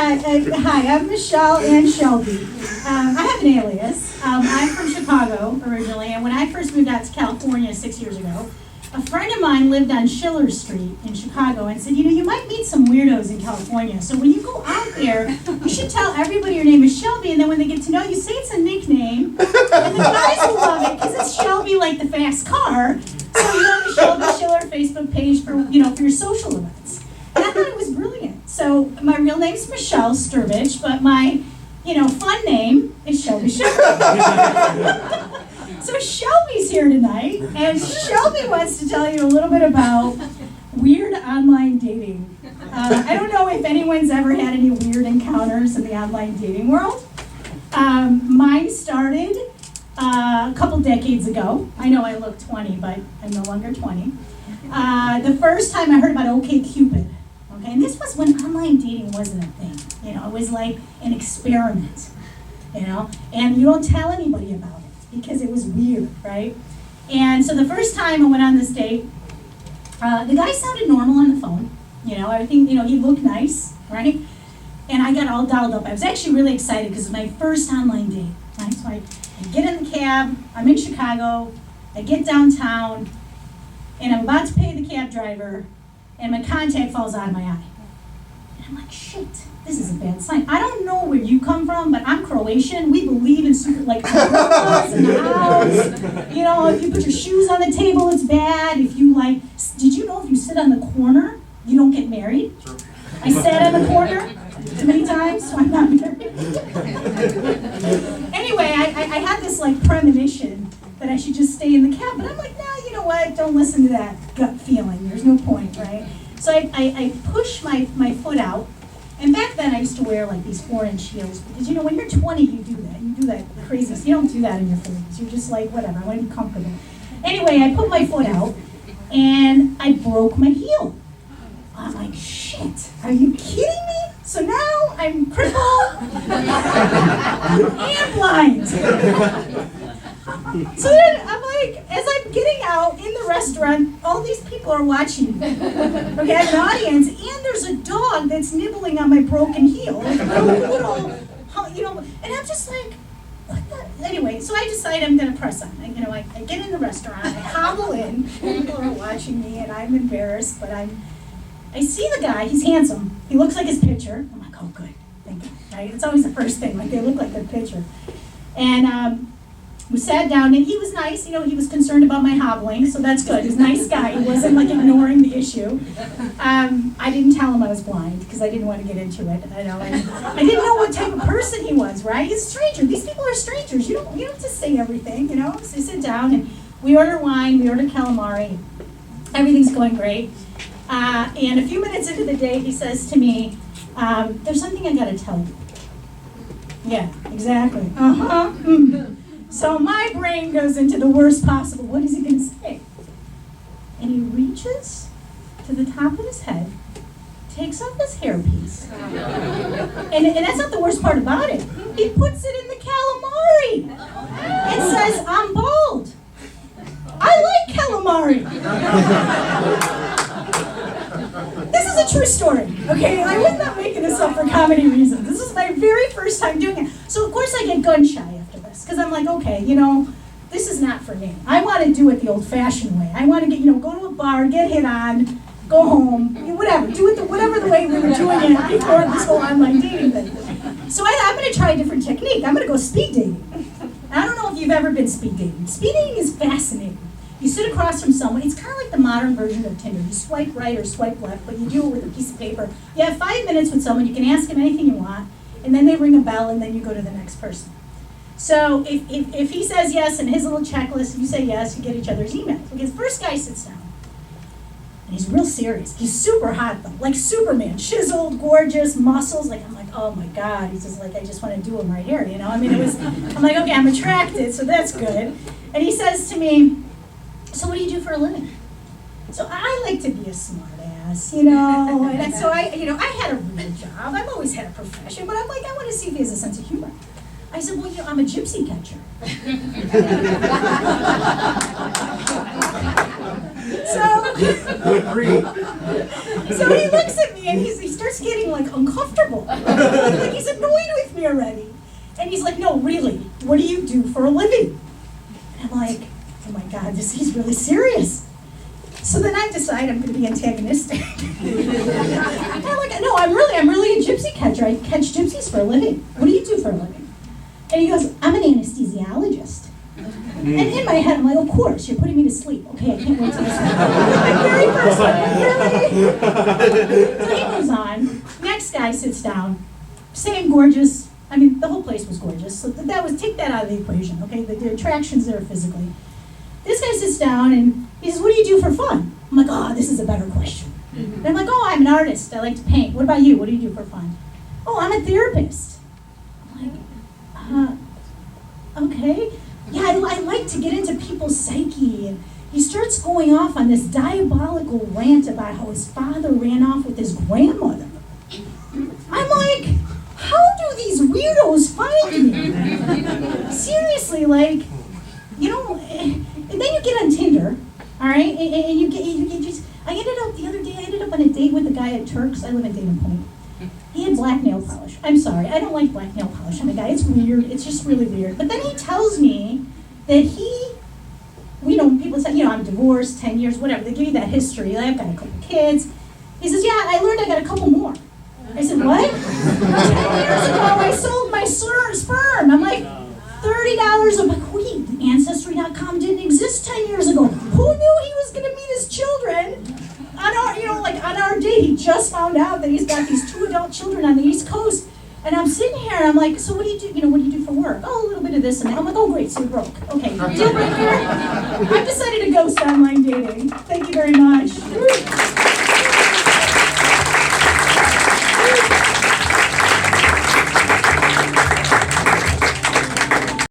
Hi, I'm Michelle and Shelby. I have an alias. I'm from Chicago originally, and when I first moved out to California 6 years ago, a friend of mine lived on Schiller Street in Chicago and said, you might meet some weirdos in California, so when you go out there, you should tell everybody your name is Shelby, and then when they get to know you, say it's a nickname, and the guys will love it, because it's Shelby like the fast car, so you have a Shelby Schiller Facebook page for your social events. And I thought it was brilliant. So my real name's Michelle Strbich, but my, fun name is Shelby Schiller. So Shelby's here tonight, and Shelby wants to tell you a little bit about weird online dating. I don't know if anyone's ever had any weird encounters in the online dating world. Mine started a couple decades ago. I know I look 20, but I'm no longer 20. The first time I heard about OkCupid, okay, and this was when online dating wasn't a thing. It was like an experiment, and you don't tell anybody about it because it was weird, right? And so the first time I went on this date, the guy sounded normal on the phone. Everything, he looked nice, right? And I got all dialed up. I was actually really excited because it was my first online date, right? So I get in the cab, I'm in Chicago, I get downtown, and I'm about to pay the cab driver, and my contact falls out of my eye. And I'm like, shit, this is a bad sign. I don't know where you come from, but I'm Croatian. We believe in super, umbrellas in the house. If you put your shoes on the table, it's bad. If you did you know if you sit on the corner, you don't get married? Sure. I sat on the corner too many times, so I'm not married. Anyway, I had this premonition that I should just stay in the cab, but I'm like, nah, you know what? Don't listen to that gut feeling. There's no point, right? So I push my foot out. And back then, I used to wear these 4-inch heels because when you're 20, you do that. You do that crazy. You don't do that in your 40s. You're just like, whatever. I want to be comfortable. Anyway, I put my foot out, and I broke my heel. I'm like, shit. Are you kidding me? So now I'm crippled and blind. So then I'm like, as I'm getting out in the restaurant, all these people are watching me. Okay, I have an audience, and there's a dog that's nibbling on my broken heel. And I'm just like, what the? Anyway, so I decide I'm going to press on. I get in the restaurant, I hobble in, people are watching me, and I'm embarrassed, but I see the guy, he's handsome. He looks like his picture. I'm like, oh, good, thank you, right? It's always the first thing, they look like their picture. And we sat down, and he was nice. He was concerned about my hobbling, so that's good. He's a nice guy. He wasn't ignoring the issue. I didn't tell him I was blind because I didn't want to get into it. I didn't know what type of person he was, right? He's a stranger. These people are strangers. You don't have to say everything, So I sit down, and we order wine. We order calamari. Everything's going great. And a few minutes into the date, he says to me, there's something I got to tell you. Yeah, exactly. Uh-huh. Mm. So my brain goes into the worst possible. What is he going to say? And he reaches to the top of his head, takes off his hairpiece. And that's not the worst part about it. He puts it in the calamari and says, I'm bald. I like calamari. This is a true story, okay? I was not making this up for comedy reasons. This is my very first time doing it. So of course I get gun shy after this, because I'm like, okay, this is not for me. I want to do it the old-fashioned way. I want to get, go to a bar, get hit on, go home, whatever. Do it whatever the way we were doing it before this whole online dating thing. So I'm going to try a different technique. I'm going to go speed dating. I don't know if you've ever been speed dating. Speed dating is fascinating. You sit across from someone. It's kind of like the modern version of Tinder. You swipe right or swipe left, but you do it with a piece of paper. You have 5 minutes with someone. You can ask them anything you want, and then they ring a bell, and then you go to the next person. So if he says yes in his little checklist, you say yes, you get each other's emails. Okay, the first guy sits down, and he's real serious. He's super hot, though, like Superman, chiseled, gorgeous, muscles. I'm like, oh my God. He's just like, I just want to do him right here, I'm like, okay, I'm attracted, so that's good. And he says to me, so what do you do for a living? So I like to be a smart ass, and so I had a real job. I've always had a profession, but I'm like, I want to see if he has a sense of humor. I said, well, I'm a gypsy catcher. So, So he looks at me and he starts getting like uncomfortable. Like he's annoyed with me already. And he's like, no, really, what do you do for a living? And I'm like, oh my God, he's really serious. So then I decide I'm going to be antagonistic. I'm like, no, I'm really a gypsy catcher. I catch gypsies for a living. What do you do for a living? And he goes, I'm an anesthesiologist. And in my head, I'm like, of course, you're putting me to sleep. Okay, I can't wait to listen. My very first one, really? So he moves on. Next guy sits down. Same gorgeous. I mean, the whole place was gorgeous. So take that out of the equation, okay? The attractions there physically. This guy sits down and he says, what do you do for fun? I'm like, oh, this is a better question. And I'm like, oh, I'm an artist. I like to paint. What about you? What do you do for fun? Oh, I'm a therapist. I'm like, okay. Yeah, I like to get into people's psyche. And he starts going off on this diabolical rant about how his father ran off with his grandmother. I'm like, how do these weirdos find me? Seriously, like, you know, and then you get on Tinder, all right, and you just, I ended up on a date with a guy at Turks. I live in Dayton Point. He had black nail polish. I'm sorry, I don't like black nail polish on a guy. It's weird. It's just really weird. But then he tells me that people say, I'm divorced, 10 years, whatever. They give you that history. I've got a couple kids. He says, yeah, I learned I got a couple more. I said, what? 10 years ago, I sold my sperm. I'm like, $30. I'm like, wait, Ancestry.com didn't exist 10 years ago. Who knew he was going to meet his children? On our date, he just found out that he's got these 2 adult children on the East Coast. And I'm sitting here, I'm like, so what do you do? What do you do for work? Oh, a little bit of this and that. I'm like, oh, great, so you're broke. Okay, deal breaker. I've decided to ghost online dating. Thank you very much.